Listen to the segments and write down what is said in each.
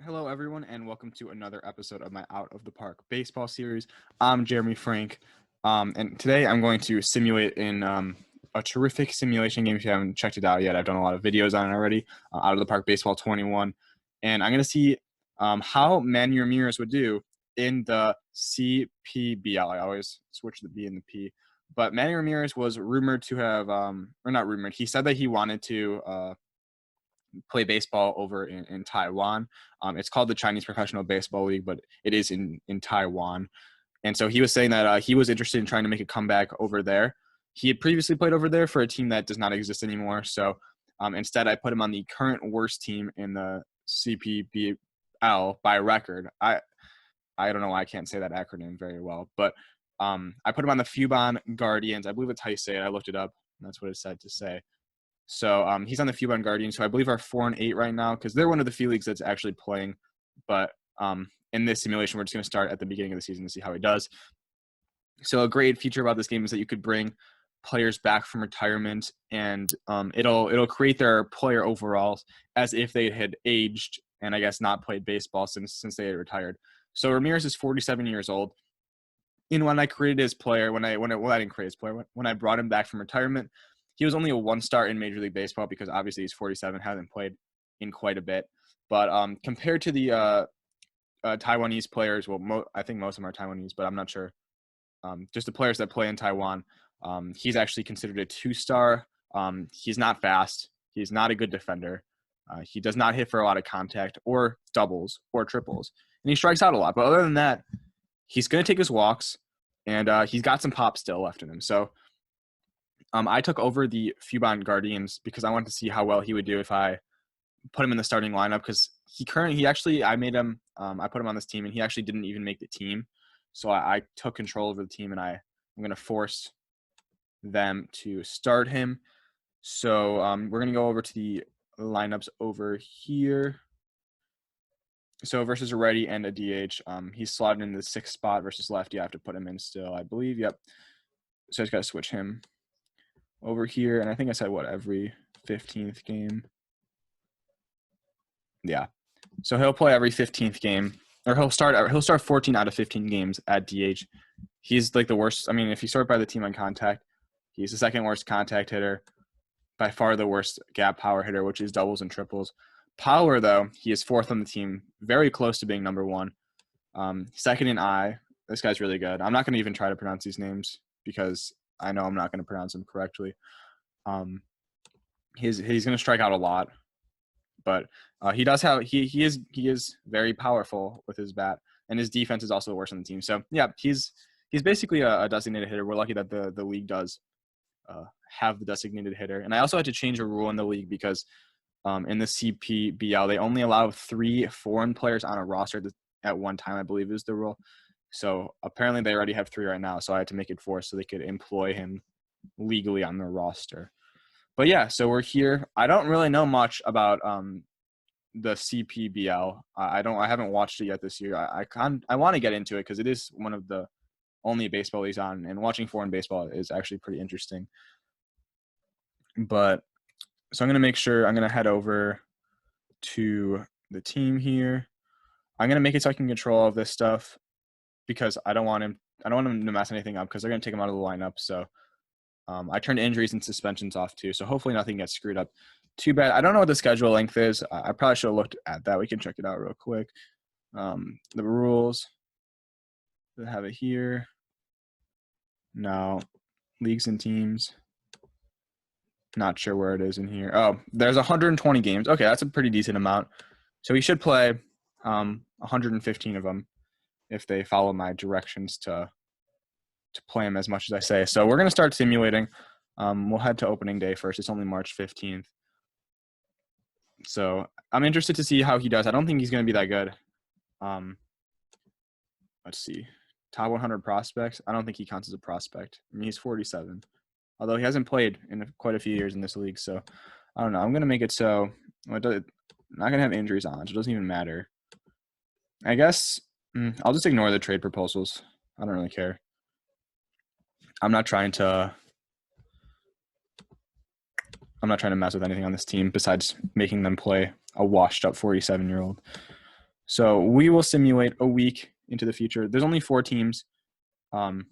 Hello, everyone, and welcome to another episode of my Out of the Park baseball series. I'm Jeremy Frank, and today I'm going to simulate in a terrific simulation game. If you haven't checked it out yet, I've done a lot of videos on it already, Out of the Park Baseball 21, and I'm going to see how Manny Ramirez would do in the CPBL. I always switch the B and the P, but Manny Ramirez was rumored to have, or not rumored, he said that he wanted to play baseball over in Taiwan. It's called the Chinese Professional Baseball League, but it is in Taiwan. And so he was saying that he was interested in trying to make a comeback over there. He had previously played over there for a team that does not exist anymore. So instead, I put him on the current worst team in the CPBL by record. I don't know why I can't say that acronym very well, but I put him on the Fubon Guardians. I believe that's how you say it. I looked it up, and that's what it said to say. So he's on the Fubon Guardians, who I believe are 4-8 right now because they're one of the few leagues that's actually playing. But in this simulation, we're just going to start at the beginning of the season to see how he does. So a great feature about this game is that you could bring players back from retirement, and it'll create their player overalls as if they had aged and I guess not played baseball since they had retired. So Ramirez is 47 years old. And when I created his player, I didn't create his player. When I brought him back from retirement, he was only a one-star in Major League Baseball because obviously he's 47, hasn't played in quite a bit. But compared to the Taiwanese players, well, I think most of them are Taiwanese, but I'm not sure. Just the players that play in Taiwan, he's actually considered a two-star. He's not fast. He's not a good defender. He does not hit for a lot of contact or doubles or triples. And he strikes out a lot. But other than that, he's going to take his walks, and he's got some pop still left in him. So I took over the Fubon Guardians because I wanted to see how well he would do if I put him in the starting lineup. Because I made him. I put him on this team, and he actually didn't even make the team. So I took control over the team, and I'm going to force them to start him. So we're going to go over to the lineups over here. So versus a righty and a DH, he's slotted in the 6th spot versus lefty. I have to put him in still, I believe. Yep. So I just got to switch him over here. And I think I said, every 15th game? Yeah. So he'll play every 15th game. Or he'll start 14 out of 15 games at DH. He's like the worst. I mean, if you sort by the team on contact, he's the second worst contact hitter. By far the worst gap power hitter, which is doubles and triples. Power, though, he is 4th on the team, very close to being number 1. Second in I. This guy's really good. I'm not going to even try to pronounce these names because I know I'm not going to pronounce them correctly. He's going to strike out a lot, but he is very powerful with his bat, and his defense is also the worst on the team. So yeah, he's basically a designated hitter. We're lucky that the league does have the designated hitter, and I also had to change a rule in the league because in the CPBL they only allow 3 foreign players on a roster at one time, I believe is the rule. So apparently they already have 3 right now, so I had to make it 4 so they could employ him legally on their roster. But yeah, so we're here. I don't really know much about the CPBL. I haven't watched it yet this year. I want to get into it because it is one of the only baseball leagues on, and watching foreign baseball is actually pretty interesting. But so I'm going to head over to the team here. I'm going to make it so I can control all of this stuff because I don't want him to mess anything up because they're going to take him out of the lineup. So I turned injuries and suspensions off too. So hopefully nothing gets screwed up too bad. I don't know what the schedule length is. I probably should have looked at that. We can check it out real quick. The rules. They have it here. No. Leagues and teams. Not sure where it is in here. Oh, there's 120 games. Okay, that's a pretty decent amount. So he should play 115 of them if they follow my directions to play him as much as I say. So we're going to start simulating. We'll head to opening day first. It's only March 15th. So I'm interested to see how he does. I don't think he's going to be that good. Let's see. Top 100 prospects. I don't think he counts as a prospect. I mean, he's 47. Although he hasn't played in quite a few years in this league. So I don't know. I'm going to make it so I'm not going to have injuries on, so it doesn't even matter. I guess I'll just ignore the trade proposals. I don't really care. I'm not trying to mess with anything on this team besides making them play a washed-up 47-year-old. So we will simulate a week into the future. There's only 4 teams in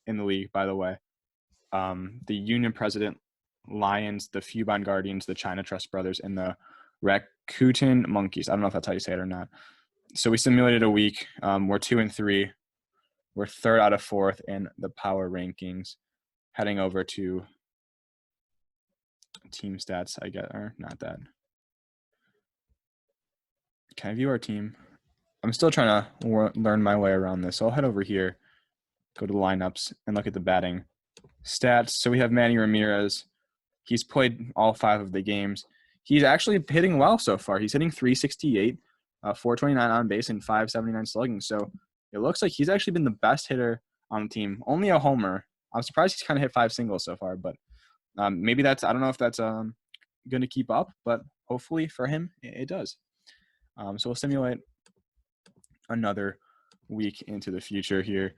the league, by the way. The Union President Lions, the Fubon Guardians, the China Trust Brothers, and the Rakuten Monkeys. I don't know if that's how you say it or not. So we simulated a week. We're 2 and 3. We're 3rd out of 4th in the power rankings. Heading over to team stats, I get, or not that. Can I view our team? I'm still trying to learn my way around this. So I'll head over here, go to lineups, and look at the batting stats. So we have Manny Ramirez. He's played all 5 of the games. He's actually hitting well so far. He's hitting 368, 429 on base, and 579 slugging. So it looks like he's actually been the best hitter on the team. Only a homer. I'm surprised he's kind of hit 5 singles so far, but maybe that's, I don't know if that's going to keep up, but hopefully for him, it does. So we'll simulate another week into the future here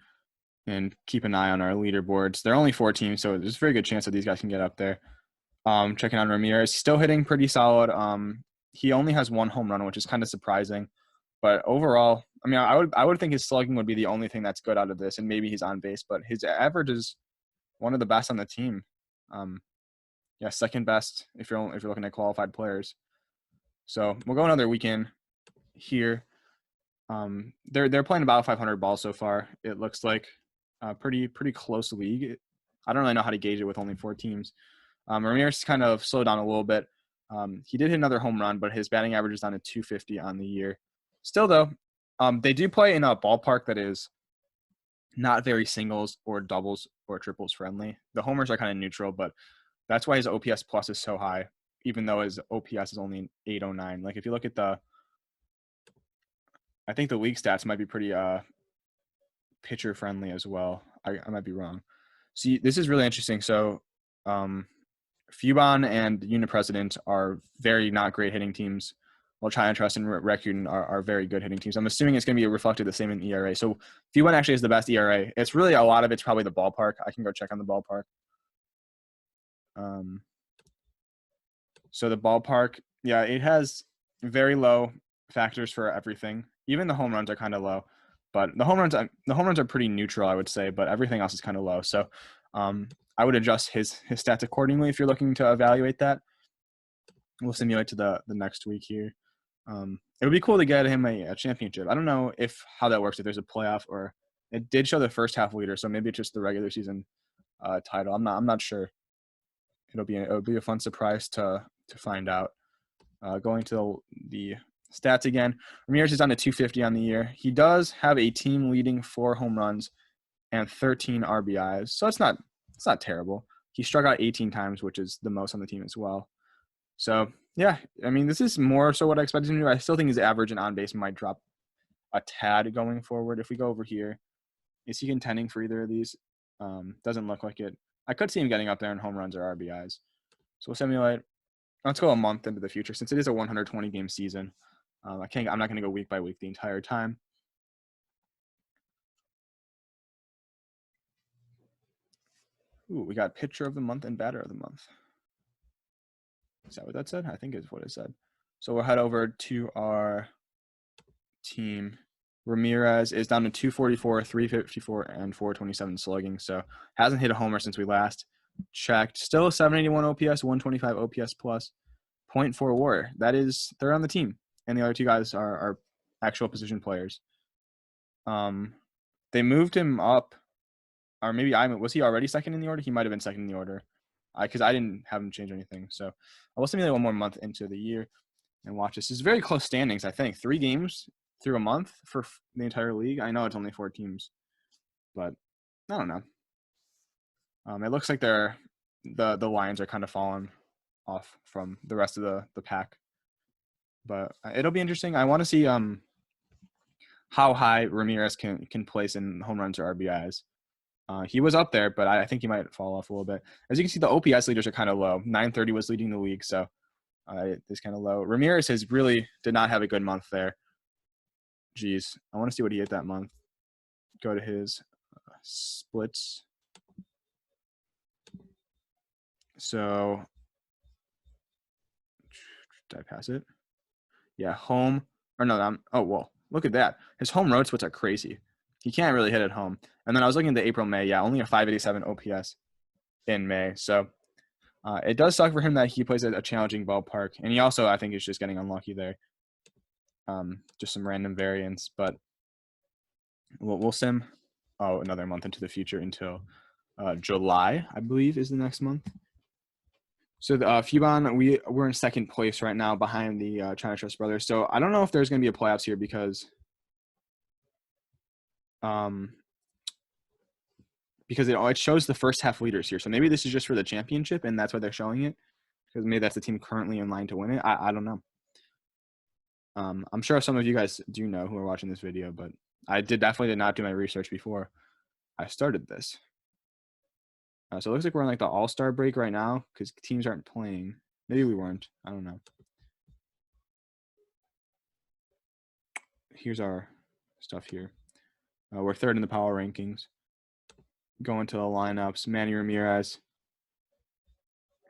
and keep an eye on our leaderboards. There are only 4 teams, so there's a very good chance that these guys can get up there. Checking on Ramirez, he's still hitting pretty solid. He only has 1 home run, which is kind of surprising. But overall, I mean, I would think his slugging would be the only thing that's good out of this, and maybe he's on base. But his average is one of the best on the team. Yeah, second best if you're looking at qualified players. So we'll go another weekend here. They're playing about 500 balls so far. It looks like a pretty close league. I don't really know how to gauge it with only 4 teams. Ramirez kind of slowed down a little bit. He did hit another home run, but his batting average is down to 250 on the year. Still, though, they do play in a ballpark that is not very singles or doubles or triples friendly. The homers are kind of neutral, but that's why his OPS plus is so high, even though his OPS is only 809. Like if you look at I think the league stats might be pretty pitcher friendly as well. I might be wrong. See, this is really interesting. So Fubon and Union President are very not great hitting teams, while China Trust and Rakuten are very good hitting teams. I'm assuming it's going to be reflected the same in ERA. So Fubon actually has the best ERA. It's really a lot of it's probably the ballpark. I can go check on the ballpark. So the ballpark, yeah, it has very low factors for everything. Even the home runs are kind of low, but the home runs are pretty neutral, I would say, but everything else is kind of low. So I would adjust his stats accordingly if you're looking to evaluate that. We'll simulate to the next week here. It would be cool to get him a championship. I don't know how that works, if there's a playoff, or it did show the first half leader, so maybe it's just the regular season title. I'm not sure. It'll be a fun surprise to find out. Going to the stats again, Ramirez is on to 250 on the year. He does have a team leading 4 home runs and 13 RBIs, so it's not terrible. He struck out 18 times, which is the most on the team as well. So yeah, I mean, this is more so what I expected him to do. I still think his average and on base might drop a tad going forward. If we go over here, is he contending for either of these? Doesn't look like it. I could see him getting up there in home runs or RBIs. So we'll simulate. Let's go a month into the future, since it is a 120 game season. I'm not going to go week by week the entire time. Ooh, we got pitcher of the month and batter of the month. Is that what that said? I think it's what it said. So we'll head over to our team. Ramirez is down to 244, 354, and 427 slugging. So hasn't hit a homer since we last checked. Still 781 OPS, 125 OPS plus, 0.4 WAR. They're on the team, and the other 2 guys are actual position players. They moved him up, or maybe was he already second in the order? He might have been second in the order, because I didn't have him change anything. So I will simulate one more month into the year and watch this. It's very close standings, I think. 3 games through a month for the entire league. I know it's only 4 teams, but I don't know. It looks like the Lions are kind of falling off from the rest of the pack, but it'll be interesting. I want to see how high Ramirez can place in home runs or RBIs. He was up there, but I think he might fall off a little bit. As you can see, the OPS leaders are kind of low. 930 was leading the league, so it's kind of low. Ramirez did not have a good month there. Geez, I want to see what he hit that month. Go to his splits. So, did I pass it? Yeah, home. Or no, Look at that. His home road splits are crazy. He can't really hit at home. And then I was looking at the April, May. Yeah, only a 587 OPS in May. So it does suck for him that he plays at a challenging ballpark. And he also, I think, is just getting unlucky there. Just some random variance. But we'll sim another month into the future until July, I believe, is the next month. So the Fubon, we're in second place right now behind the China Trust Brothers. So I don't know if there's going to be a playoffs here because it shows the first half leaders here. So maybe this is just for the championship, and that's why they're showing it, because maybe that's the team currently in line to win it. I don't know. I'm sure some of you guys do know who are watching this video, but I definitely did not do my research before I started this. So it looks like we're in like the All-Star break right now because teams aren't playing. Maybe we weren't. I don't know. Here's our stuff here. We're third in the power rankings. Going to the lineups. Manny Ramirez.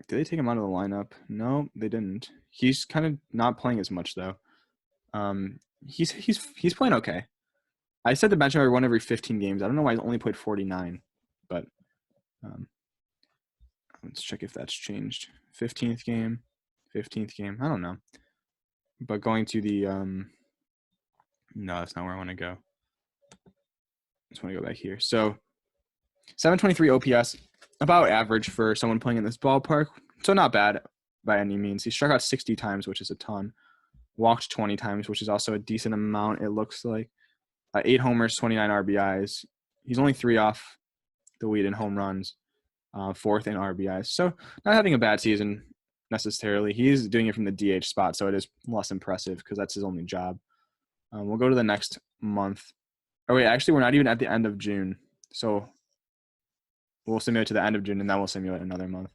Did they take him out of the lineup? No, they didn't. He's kind of not playing as much though. He's playing okay. I said the bench number one every 15 games. I don't know why he's only played 49, but let's check if that's changed. 15th game. I don't know. But going to the no, that's not where I want to go. I just want to go back here. So 723 OPS, about average for someone playing in this ballpark. So not bad by any means. He struck out 60 times, which is a ton. Walked 20 times, which is also a decent amount, it looks like. 8 homers, 29 RBIs. He's only 3 off the lead in home runs, 4th in RBIs. So not having a bad season necessarily. He's doing it from the DH spot, so it is less impressive because that's his only job. We'll go to the next month. Oh, wait, actually, we're not even at the end of June. So we'll simulate to the end of June, and then we'll simulate another month.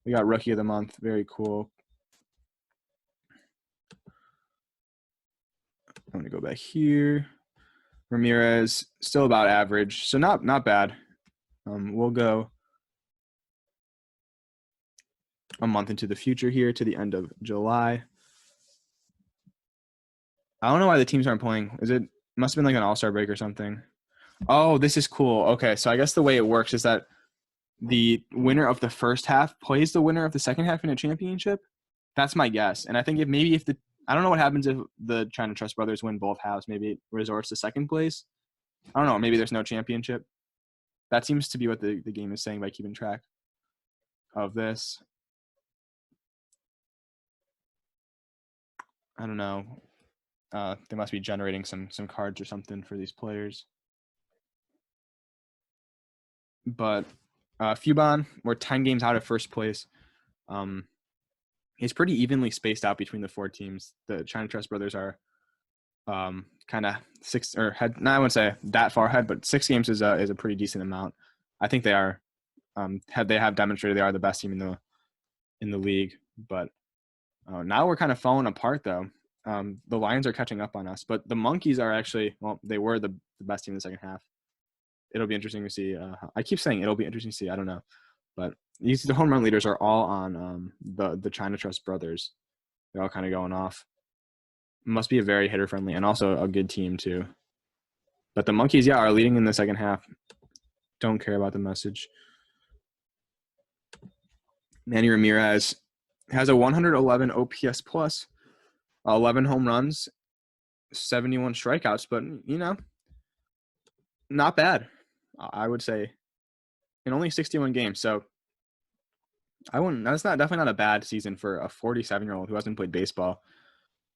We got Rookie of the Month. Very cool. I'm going to go back here. Ramirez, still about average. So not bad. We'll go a month into the future here to the end of July. I don't know why the teams aren't playing. Must have been like an all-star break or something. Oh, this is cool. Okay, so I guess the way it works is that the winner of the first half plays the winner of the second half in a championship. That's my guess. And I think I don't know what happens if the China Trust Brothers win both halves. Maybe it resorts to second place. I don't know. Maybe there's no championship. That seems to be what the game is saying by keeping track of this. I don't know. They must be generating some cards or something for these players. But Fubon, we're 10 games out of first place. He's pretty evenly spaced out between the 4 teams. The China Trust Brothers are kind of 6 or head. No, I wouldn't say that far ahead, but 6 games is a pretty decent amount. I think they are. They have demonstrated they are the best team in the league. But now we're kind of falling apart though. The Lions are catching up on us, but the Monkeys are actually they were the best team in the second half. It'll be interesting to see. I keep saying it'll be interesting to see. I don't know, but the home run leaders are all on the China Trust Brothers. They're all kind of going off. Must be a very hitter friendly and also a good team too. But the Monkeys, are leading in the second half. Don't care about the message. Manny Ramirez has a 111 OPS plus, 11 home runs, 71 strikeouts, but not bad, I would say, in only 61 games. So that's definitely not a bad season for a 47-year-old who hasn't played baseball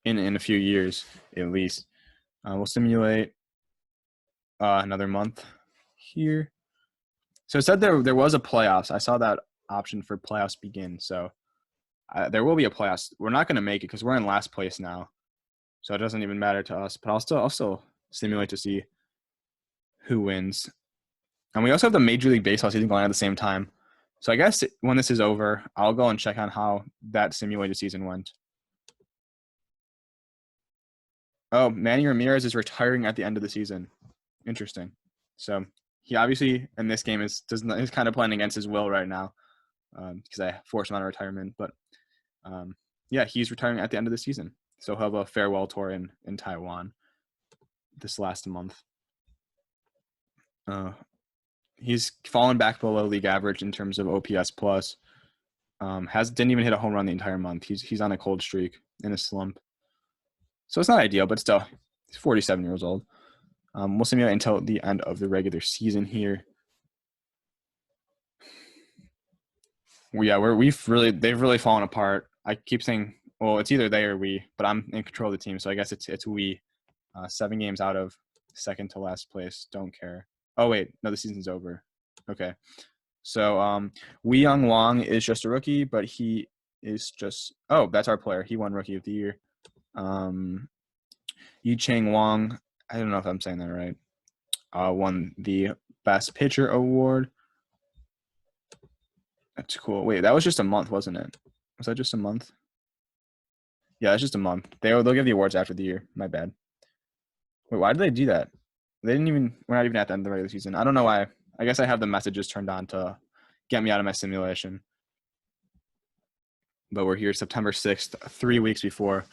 in a few years at least. We'll simulate another month here. So it said there was a playoffs. I saw that option for playoffs begin. So there will be a playoffs. We're not going to make it because we're in last place now. So it doesn't even matter to us. But I'll still simulate to see who wins. And we also have the Major League Baseball season going on at the same time. So I guess when this is over, I'll go and check on how that simulated season went. Oh, Manny Ramirez is retiring at the end of the season. Interesting. So he obviously in this game is kind of playing against his will right now because I forced him out of retirement. But he's retiring at the end of the season. So he'll have a farewell tour in Taiwan. this last month. He's fallen back below league average in terms of OPS plus. Didn't even hit a home run the entire month. He's on a cold streak in a slump. So it's not ideal, but still, he's 47 years old. We'll simulate until the end of the regular season here. They've really fallen apart. I keep saying, well, it's either they or we, but I'm in control of the team, so I guess it's we. 7 games out of second to last place. Don't care. Oh wait, no, the season's over. Okay, so Wei Young Wong is just a rookie, but he is just that's our player. He won Rookie of the Year. Yi Chang Wong, I don't know if I'm saying that right. Won the Best Pitcher award. That's cool. Wait, that was just a month, wasn't it? Was that just a month? Yeah, it's just a month. They'll give the awards after the year. My bad. Wait, why did they do that? We're not even at the end of the regular season. I don't know why. I guess I have the messages turned on to get me out of my simulation. But we're here September 6th, 3 weeks before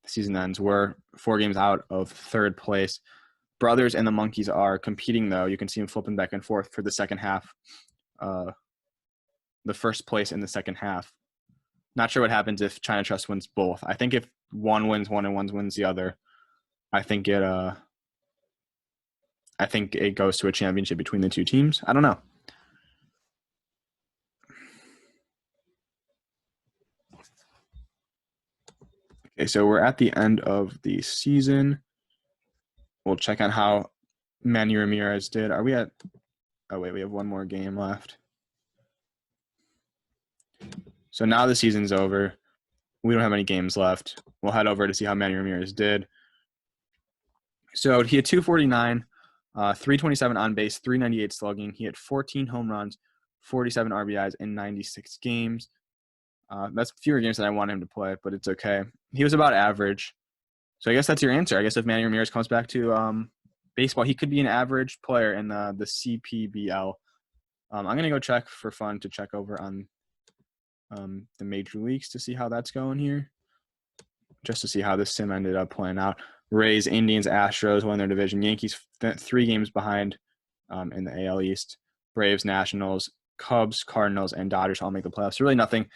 the season ends. We're 4 games out of third place. Brothers and the Monkeys are competing, though. You can see them flipping back and forth for the second half. The first place in the second half. Not sure what happens if China Trust wins both. I think if one wins one and one wins the other, I think it goes to a championship between the two teams. I don't know. Okay, so we're at the end of the season. We'll check on how Manny Ramirez did. Are we at – oh, wait, we have one more game left. So now the season's over. We don't have any games left. We'll head over to see how Manny Ramirez did. So he had 249, 327 on base, 398 slugging. He had 14 home runs, 47 RBIs in 96 games. That's fewer games than I want him to play, but it's okay. He was about average. So I guess that's your answer. I guess if Manny Ramirez comes back to baseball, he could be an average player in the CPBL. I'm going to go check for fun to check over on the major leagues to see how that's going here, just to see how this sim ended up playing out. Rays, Indians, Astros won their division. Yankees 3 games behind in the AL East. Braves, Nationals, Cubs, Cardinals, and Dodgers all make the playoffs. Really nothing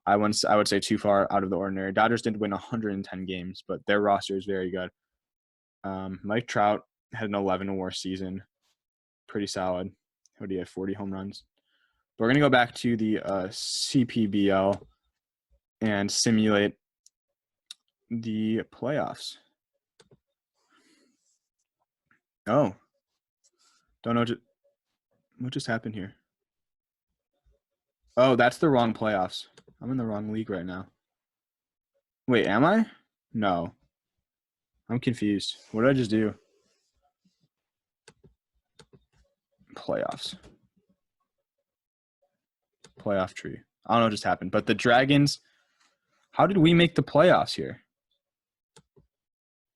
I would say too far out of the ordinary. Dodgers did win 110 games, but their roster is very good. Mike Trout had an 11-WAR season. Pretty solid. What do you have, 40 home runs? But we're going to go back to the CPBL and simulate the playoffs. Oh. Don't know what just happened here. Oh, that's the wrong playoffs. I'm in the wrong league right now. Wait, am I? No. I'm confused. What did I just do? Playoffs. Playoff tree. I don't know what just happened. But the Dragons, how did we make the playoffs here?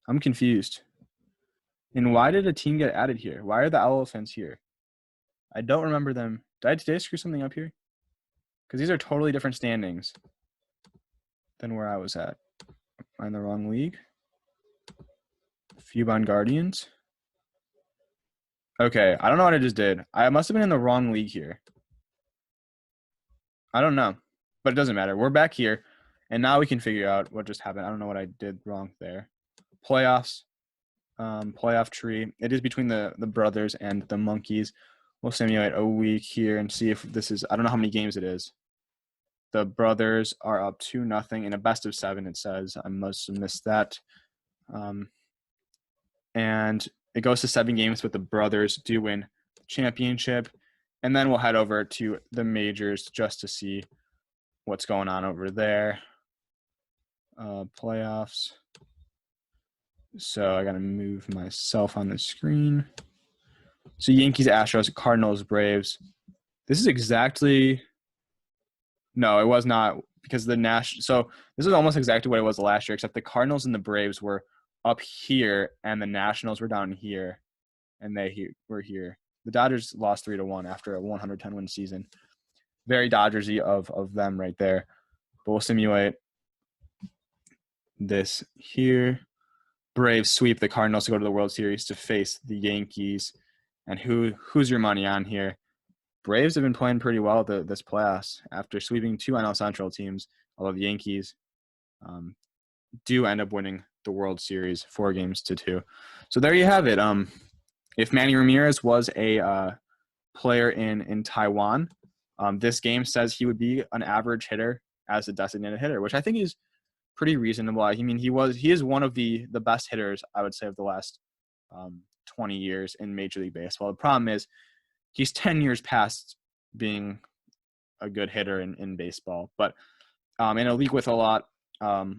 I'm confused. And why did a team get added here? Why are the Elephants here? I don't remember them. Did I screw something up here? Because these are totally different standings than where I was at. Am I in the wrong league? Fubon Guardians. Okay, I don't know what I just did. I must have been in the wrong league here. I don't know, but it doesn't matter. We're back here, and now we can figure out what just happened. I don't know what I did wrong there. Playoffs, playoff tree. It is between the Brothers and the Monkeys. We'll simulate a week here and see if this is – I don't know how many games it is. The Brothers are up 2-0 in a best of 7, it says. I must have missed that. And it goes to 7 games, but the Brothers do win the championship. And then we'll head over to the majors just to see what's going on over there. Playoffs. So I got to move myself on the screen. So Yankees, Astros, Cardinals, Braves. This is exactly – no, it was not because so this is almost exactly what it was last year, except the Cardinals and the Braves were up here and the Nationals were down here and were here. The Dodgers lost 3-1 after a 110-win season. Very Dodgersy of them right there. But we'll simulate this here. Braves sweep the Cardinals to go to the World Series to face the Yankees. And who's your money on here? Braves have been playing pretty well this playoffs after sweeping 2 NL Central teams, although the Yankees do end up winning the World Series 4-2. So there you have it. If Manny Ramirez was a player in Taiwan, this game says he would be an average hitter as a designated hitter, which I think is pretty reasonable. I mean, he is one of the best hitters, I would say, of the last 20 years in Major League Baseball. The problem is he's 10 years past being a good hitter in baseball, but in a league with a lot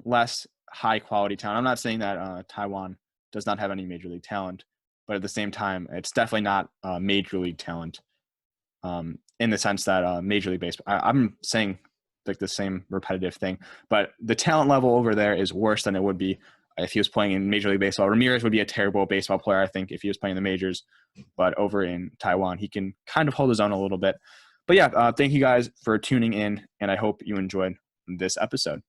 less high quality talent. I'm not saying that Taiwan does not have any major league talent, but at the same time, it's definitely not major league talent in the sense that Major League Baseball, I'm saying like the same repetitive thing, but the talent level over there is worse than it would be if he was playing in Major League Baseball. Ramirez would be a terrible baseball player, I think, if he was playing the majors, but over in Taiwan, he can kind of hold his own a little bit. But yeah, thank you guys for tuning in, and I hope you enjoyed this episode.